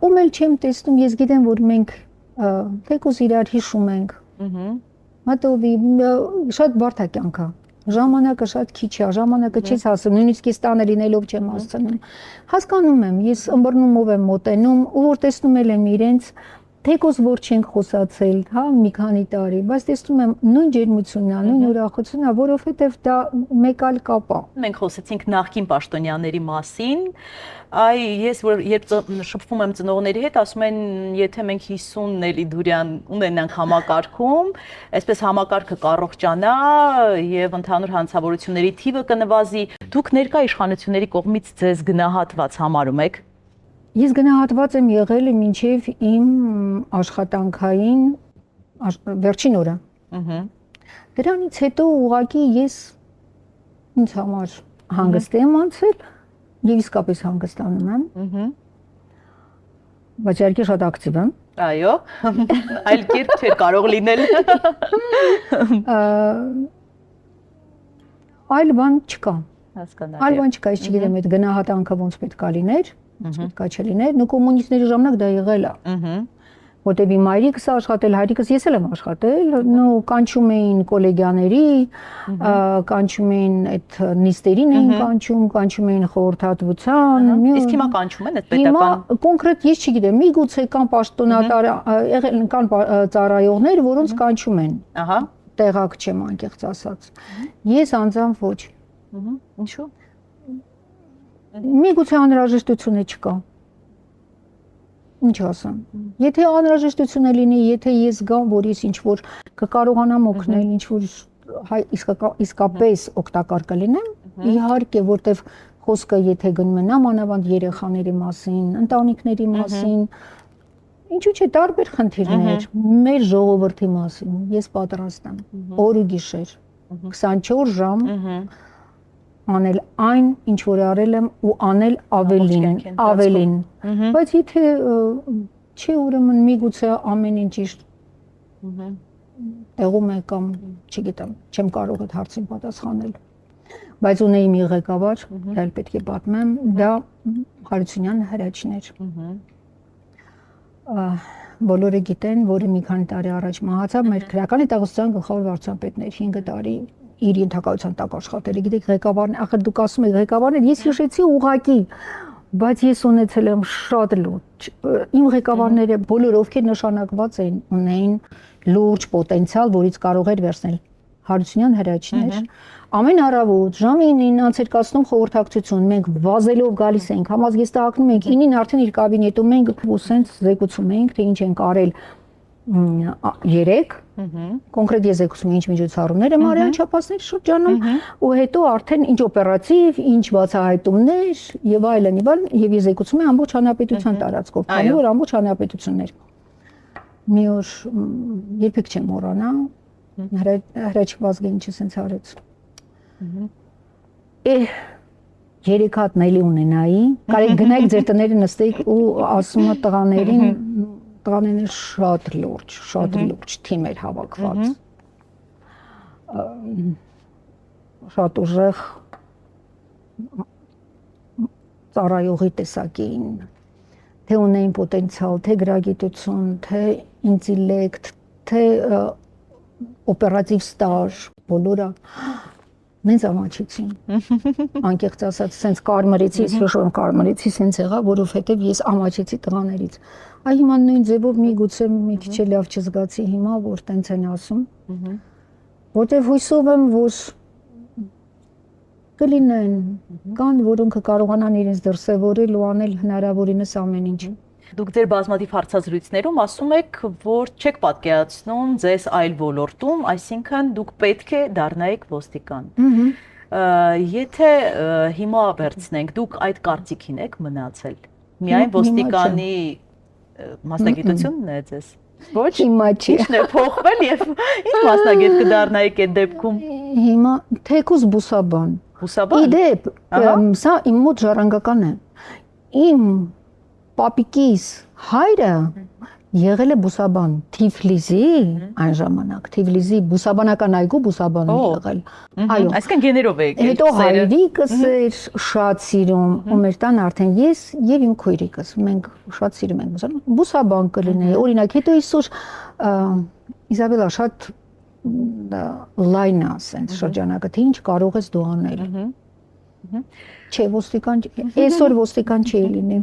S2: Ում էլ չեմ տեսնում, ես գիտեմ, որ մենք թեկուզ իրար հիշում ենք։ Մատովի շատ բարդ է կյանքը։ Ժամանակը շատ քիչ է, ժամանակը չես հասնում, նույնիսկ ես տանը լինելով չեմ հասցնում։ Հասկանում եմ, ես ըմբռնումով եմ մոտենում, ու որ տեսնում եմ իրենց թեկուզ որ չենք խոսացել, հա, մի քանի տարի, բայց տեսնում եմ նույն ջերմությունն է, նույն ուրախությունն է, որովհետև դա մեկ այլ կապ է։
S1: Մենք խոսեցինք նախկին պաշտոնյաների մասին, այ ես որ երբ շփվում եմ ծնողների հետ, ասում են, եթե մենք 50 էլի դուրյան ունենանք համակարգում, այսպես համակարգը կառողջանա եւ ընդհանուր հանցավորությունների թիվը կնվազի, դուք ներկա իշխանությունների կողմից ձեզ գնահատված համարում եք։
S2: Ես գնահատված եմ եղել մինչև իմ աշխատանքային վերջին օրը։ Դրանից հետո ուղղակի ես ինձ համար հանգիստ եմ անցել եւ իսկապես հանգստանում եմ։ Բայց իհարկե շատ ակտիվ եմ։
S1: Այո, այլ կերպ չէր կարող լինել։
S2: Այլ բան չկա։
S1: Հասկանալի։
S2: Այլ բան չկա, ես չգիտեմ այդ գնահատանքը ոնց պետք է լիներ։ Պետք է չլիներ, նո կոմունիստների ժամանակ դա եղել է։ Որտեւ իմ մայրիկս աշխատել, հայրիկս ես էլ եմ աշխատել, նո կանչում էին կոլեգիաների, կանչում էին այդ նիստերին էին կանչում էին խորհրդատվության։
S1: Իսկ հիմա կանչում են այդ պետական։
S2: Հիմա կոնկրետ ես չգիտեմ, միգուցե կան պաշտոնատար, եղել կան ծառայողներ, որոնց կանչում են։ Ահա, տեղակ չեմ անկեղծ ասած։ Ես անձամբ ոչ։
S1: Ինչու՞։
S2: Միգուցե անհրաժեշտություն չկա։ Ինչ ասեմ։ Եթե անհրաժեշտություն լինի, եթե ես գամ, որ ես ինչ որ կկարողանամ օգնել, ինչ որ իսկապես օգտակար կլինեմ, իհարկե, որտեվ խոսքը եթե գնում են ամանավանդ երեխաների մասին, ընտանիքների մասին, ինչու՞ չէ տարբեր խնդիրներ, մեր ժողովրդի մասին, ես պատրաստ եմ օր ու գիշեր 24 ժամ անել այն, ինչ որ արել եմ ու անել ավելին, բայց եթե չի ուրեմն միգուցե ամեն ինչ ճիշտ տեղում է կամ չգիտեմ, չեմ կարող այդ հարցին պատասխանել, բայց ունեի մի ղեկավար, դա պետք է պատմեմ, դա Հարությունյան Հրաչն էր։ Բոլորը գիտեն, որը մի քանի տարի առաջ մահացավ, մեր քրեականի տաղստության գլխավոր վարչապետն էր, 5 տարի իր ենթակայության տակ աշխատել է, գիտեք, ղեկավարն, ախր դուք ասում եք ղեկավարն, ես հիշեցի ուղակի, բայց ես ունեցել եմ շատ լուրջ, իմ ղեկավարները բոլոր ովքեր նշանակված էին, ունեին լուրջ պոտենցիալ, որից կարող էր վերցնել Հարությունյան Հրաչն էր, ամեն առավոտ ժամը 9-ին անցկացնում խորհրդակցություն, մենք վազելով գալիս ենք, համազգեստահակնում ենք, 9-ին արդեն իր կաբինետում ենք ու սենց զեկուցում ենք, թե ինչ ենք արել 3 կոնկրետ ես զեկուցում ինչ միջոցառումներ եմ արել չափածների շրջանում ու հետո արդեն ինչ օպերատիվ, ինչ բացահայտումներ եւ այլն եւ ես զեկուցում եմ ամբողջ հանրապետության տարածքով, քանի որ ամբողջ հանրապետություններ։ Մի օր երբեք չեմ մոռանա, Հրաչ Վազգենիչը սենց արեց։ 3 հատ նելի ունենայի, կարեք գնայք ձեր տները նստեիք ու ասում տղաներին շատ լուրջ թիմ էր հավաքված, շատ ուժեղ ծառայողի տեսակ էին, թե ունեին պոտենցիալ, թե գրագիտություն, թե ինտելեկտ, թե օպերատիվ ստաժ, բոլորը նենց ամաչեցին, անկեղծ ասած, սենց կարմրեցի, հիշում կարմրեցի, սենց եղա, որովհետև ես ամաչեցի տղաներից։ Այ հիմա նույն ձևով միգուցե մի քիչ լավ չզգացի հիմա, որ տենց են ասում, որտև հույսով եմ, որ կլինեն, կան, որոնք կարողանան իրենց դրսևորել ու անել հնարավորինս ամեն ինչ։
S1: Դուք ձեր բազմաթիվ հարցազրույցներում ասում եք, որ չեք պատկերացնում ձեզ այլ ոլորտում, այսինքն դուք պետք է դառնայիք ոստիկան։ Եթե հիմա վերցնենք, դուք այդ կարծիքին եք մնացել։ Միայն ոստիկանի մասնագիտությունն է ձեզ։ Ոչ,
S2: հիմա չի։
S1: Ինչն է փոխվել եւ ինչ մասնագետ կդառնայիք այդ դեպքում։
S2: Հիմա թեկուզ բուսաբան։
S1: Բուսաբան։
S2: Իդեպ, սա իմ մոտ ժառանգական է։ Իմ պապիկիս հայրը եղել է բուսաբան Թիֆլիսի այն ժամանակ, Թիֆլիսի բուսաբանական այգու բուսաբան եղել։ Այո,
S1: այսինքն գեներով եք։
S2: Հետո հայրիկս էր շատ սիրում, ու մեր տան արդեն ես եւ իմ քույրիկս, մենք շատ սիրում ենք բուսաբան կլինեի։ Օրինակ, հետո այսօր Իզաբելա շատ լայն է ասենց շրջանակը, թե ինչ կարող ես դու անել։ Չէ, ոստիկան, այսօր ոստիկան չի լինի։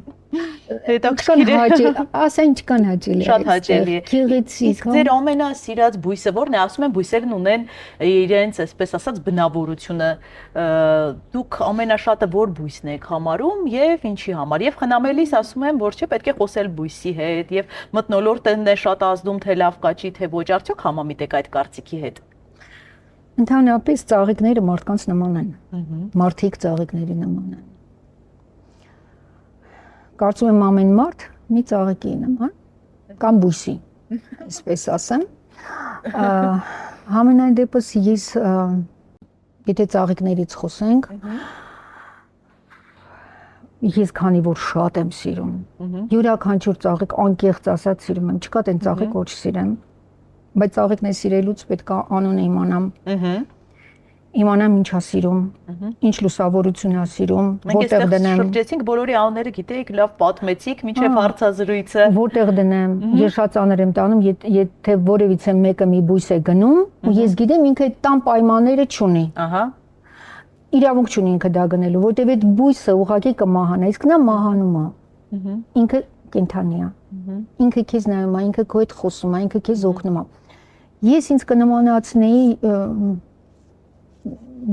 S1: Հետաքրքիր է։
S2: Ասա ինչքան հաճելի է։
S1: Շատ հաճելի է։
S2: Գեղեցիկ։
S1: Իսկ ձեր ամենասիրած բույսը ո՞րն է։ Ասում են բույսերն ունեն իրենց, այսպես ասած, բնավորությունը։ Դուք ամենաշատը ո՞ր բույսն եք համարում եւ ինչի համար։ Եվ խնամելիս ասում են, որ չէ, պետք է խոսել բույսի հետ եւ մթնոլորտն է շատ ազդում, թե լավ կաճի, թե ոչ, արդյոք համամիտ եք այդ կարծիքի հետ։
S2: Ընդհանրապես ծաղիկները մարդկանց նման են, մարդիկ ծաղիկների նման են։ Կարծում եմ ամեն մարդ մի ծաղիկի նման, կամ բույսի, այսպես ասեմ։ Համենայն դեպս ես, եթե ծաղիկներից խոսենք, ես քանի որ շատ եմ սիրում, յուրաքանչյուր ծաղիկ անկեղծ ասած սիրում եմ, չկա տեն ծաղիկ ոչ սիրեմ, բայց ծաղիկներ սիրելուց պետք է անունը իմանամ ինչա սիրում, ինչ լուսավորություն է սիրում, որտեղ դնեմ։
S1: Մենք շրջեցինք բոլորի անունները գիտեիք, լավ պատմեցիք, մինչև հարցազրույցը։
S2: Որտեղ դնեմ, ես շատ ծանր եմ տանում, եթե որևիցե մեկը մի բույս է գնում, ու ես գիտեմ ինքը այդ տան պայմանները չունի։
S1: Ահա։
S2: Իրավունք չունի ինքը դա գնելու, որտեղ այդ բույսը ուղղակի կմահանա, իսկ նա մահանում է։ Ինքը կենթանի է։ Ինքը քեզ նայում է, ինքը քո հետ խոսում է, ինքը քեզ օգնում է։ Ես ինձ կնմանացնեի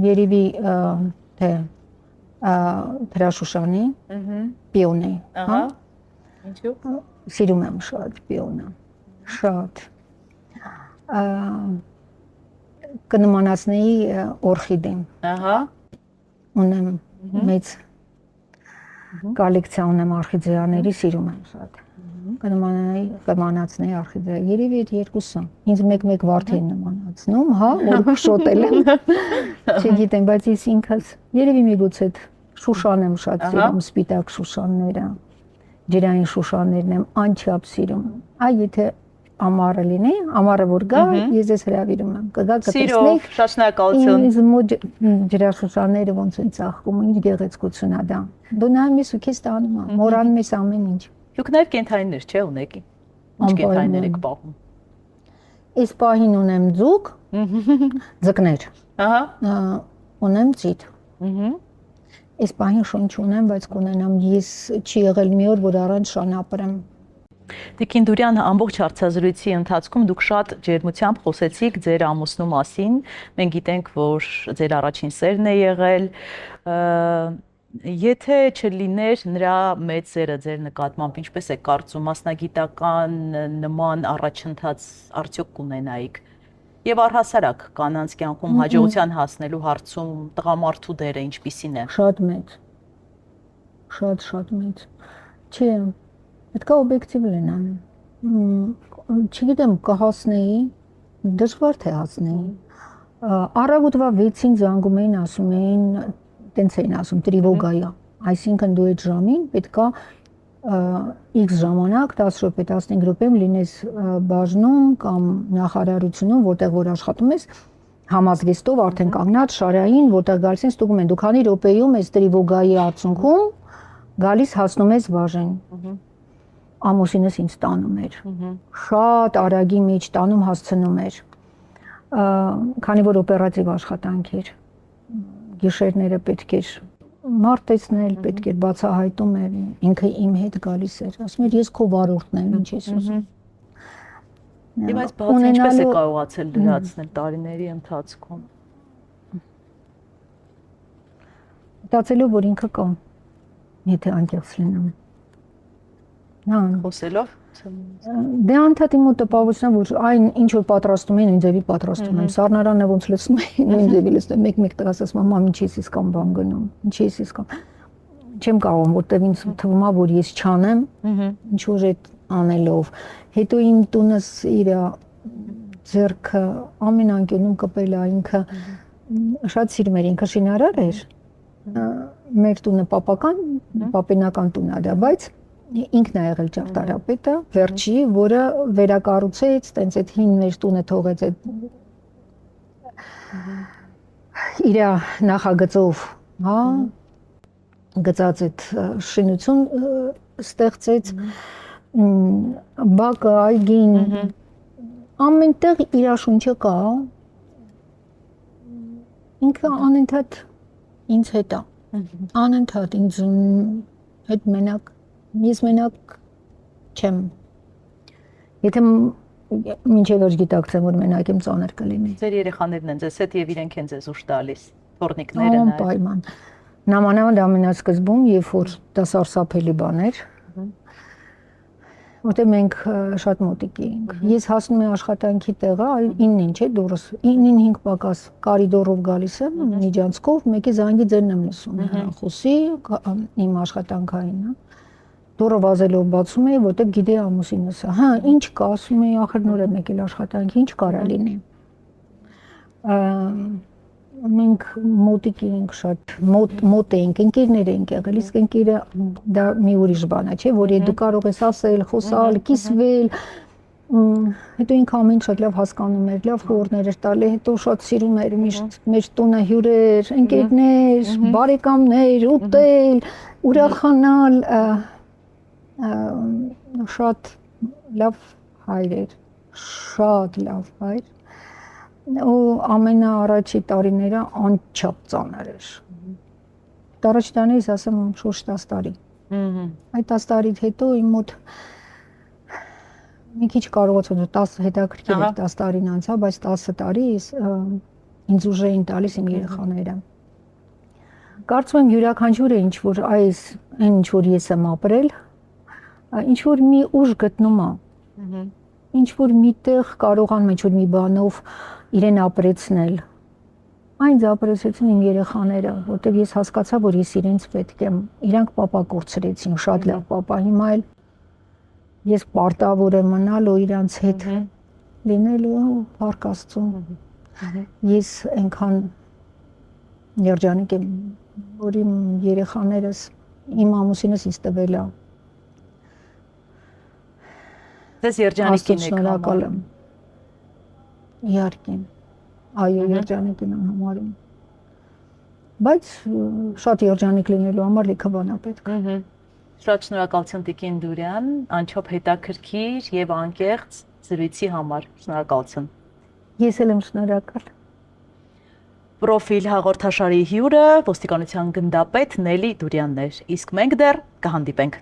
S2: երևի թե Հրաշուշանի պիոնի,
S1: Ահա։ Ինչու՞։
S2: Սիրում եմ շատ պիոնը, շատ։ Կնմանացնեի օրխիդեն։
S1: Ահա։
S2: Ունեմ մեծ կոլեկցիա ունեմ արխիդեաների, սիրում եմ շատ։ Կմանացնեի արխիդեա։ Երևի այդ երկուսը։ Ինձ մեկ-մեկ վարդին նմանացնում, հա, որ շոտել եմ։ Չգիտեմ, բայց ես ինքս երևի միգուցե շուշան եմ շատ սիրում, սպիտակ շուշանները։ Ջրային շուշաններն եմ անչափ սիրում։ Այ եթե ամառը լինի, ամառը որ գա, ես ես հրավիրում եմ։ Կգա կտեսնեք։
S1: Շատ շնորհակալություն։
S2: Ինձ մոտ ջրաշուշանները ոնց են ծաղկում, ինչ գեղեցկություն է դա։ Դու նայում ես ու քեզ տանում է, մորանում ես ամեն ինչ։
S1: Դուքներ կենթանիներ չէ ունեք։ Ինչ կենթանիներ եք պահում։
S2: Այս պահին ունեմ ձուկ, ձկներ։
S1: Ահա։
S2: Ունեմ ծիտ։ Այս պահին շունչ ունեմ, բայց կունենամ ես չի եղել մի օր, որ առանց շան ապրեմ։
S1: Տիկին Դուրյան, ամբողջ հարցազրույցի ընթացքում դուք շատ ջերմությամբ խոսեցիք ձեր ամուսնու մասին։ Մենք գիտենք, որ ձեր առաջին սերն է եղել։ Եթե չլիներ նրա մեծ սերը ձեր նկատմամբ, ինչպես է կարծում, մասնագիտական նման առաջընթաց արդյոք կունենայիք։ Եվ առհասարակ կանանց կյանքում հաջողության հասնելու հարցում տղամարդու դերը ինչպիսին է։
S2: Շատ մեծ։ Շատ մեծ։ Չէ, պետք է օբյեկտիվ լինեմ։ Չգիտեմ, կհասնեի, դժվար թե հասնեի։ Առավոտվա 6-ին զանգում էին, ասում էին, տենց էին ասում, տրիվոգայա, այսինքն դու այդ ժամին պետքա X ժամանակ 10 րոպե 15 րոպեմ լինես բաժնում կամ նախարարությունում, որտեղ որ աշխատում ես, համազգեստով արդեն կանգնած շարային, որտեղ գալիս են ստուգում են, դու քանի րոպեում ես տրիվոգայի արդյունքում գալիս հասնում ես բաժին։ Ամուսինս ինձ տանում էր։ Շատ արագի մեջ տանում հասցնում էր։ Քանի որ օպերատիվ աշխատանք էր։ Գիշերները պետք էր մարտեցնել, պետք էր բացահայտում էր, ինքը իմ հետ գալիս էր, ասում էր ես քո վարորդն եմ, ինչ ես ուզում։
S1: Եվ այս բացը ինչպես է կարողացել լրացնել տարիների ընթացքում։
S2: Մտածելով, որ ինքը կա, եթե անկեղծ լինեմ։
S1: Խոսելով
S2: Դե անդադի մոտ տպավորությունն որ այն ինչ որ պատրաստում են, ինձ էլի պատրաստում եմ։ Սառնարանը ոնց լցնում են, ինձ էլի լցնում, մեկ-մեկ տղաս ասում, մամ, ինչ ես իսկան բան գնում, ինչ ես իսկան։ Չեմ կարող, որտեվ ինձ թվում է, որ ես չանեմ, ինչ որ այդ անելով։ Հետո իմ տունս իր ձեռքը ամեն անկյունում կպել է, ինքը շատ սիրում էր, ինքը շինարար էր։ Մեր տունը պապենական տուն է դա, բայց ինքն է եղել ճարտարապետը, վերջի, որը վերակառուցեց, տենց այդ հին մեր տունը թողեց այդ իր նախագծով, հա, գծած այդ շինություն ստեղծեց, բակը, այգին, ամենտեղ իր շունչը կա, ինքը անընդհատ ինձ հետ է, անընդհատ ինձ հետ մենակ Ես մենակ չեմ։ Եթե մինչև որ գիտակցեմ, որ մենակ եմ ծանր կլինի։
S1: Ձեր երեխաներն են ձեզ հետ եւ իրենք են ձեզ ուշ տալիս։ Թորնիկները նա։
S2: Անպայման։ Նամանավանդ ամենասկզբում, երբ որ դա սարսափելի բան էր, որտեղ մենք շատ մոտիկ էինք։ Ես հասնում եմ աշխատանքի տեղը, 9-ին չէ, դուրս 9-ին 5 պակաս կարիդորով գալիս եմ, միջանցքով, մեկի զանգի ձերն եմ լսում, խոսի իմ աշխատանքայինը։ Դուրը վազելով բացում էի, որտեղ գիտեի ամուսինս, հա, ինչ կա, ասում էի, ախր նոր եմ եկել աշխատանքի, ինչ կարա լինի։ Մենք մոտիկ էինք շատ, մոտ էինք, ընկերներ էինք եղել, իսկ ընկերը դա մի ուրիշ բան է, չէ, որ դու կարող ես ասել, խոսալ, կիսվել, հետո ինքը ամեն շատ լավ հասկանում էր, լավ խորհուրդներ էր տալի, հետո շատ սիրում էր միշտ մեր տունը հյուրեր, ընկերներ, բարեկամներ, ուտել, ուրախանալ, շատ լավ հայր էր, շատ լավ հայր, ու ամենաառաջի տարիները անչափ ծանր էր։ Առաջի տարիներից ասեմ շուրջ 10 տարի։ Այդ 10 տարից հետո իմ մոտ մի քիչ կարողացա 10 հետաքրքիր էր 10 տարին անցա, բայց 10 տարի ինձ ուժ էին տալիս իմ երեխաները։ Կարծում եմ յուրաքանչյուրը ինչ որ այս այն ինչ որ ես եմ ապրել, ինչ որ մի ուժ գտնում է։ Ինչ որ միտեղ կարողանում ինչ որ մի բանով իրեն ապրեցնել։ Այն ձապրեցին իմ երեխաները, որտեղ ես հասկացա, որ ես իրենց պետք եմ, իրանք պապա կորցրեցին, շատ լավ պապա, հիմա էլ ես պարտավոր եմ մնալու իրանց հետ լինելու, փառք Աստծուն։ Ես այնքան երջանիկ եմ, որ իմ երեխաներս, իմ ամուսինս ինձ տվել է։
S1: Դες երջանիկ եք
S2: շնորհակալ եմ։ Իհարկե։ Այո, երջանիկ եմ համարում։ Բայց շատ երջանիկ լինելու համար լիքը բան է պետք։
S1: Շատ շնորհակալություն Տիկին Դուրյան, անչափ հետաքրքիր եւ անկեղծ զրույցի համար։ Շնորհակալություն։
S2: Ես էլ եմ շնորհակալ։
S1: Պրոֆիլ հաղորդաշարի հյուրը ոստիկանության գնդապետ Նելի Դուրյանն էր, իսկ մենք դեռ կհանդիպենք։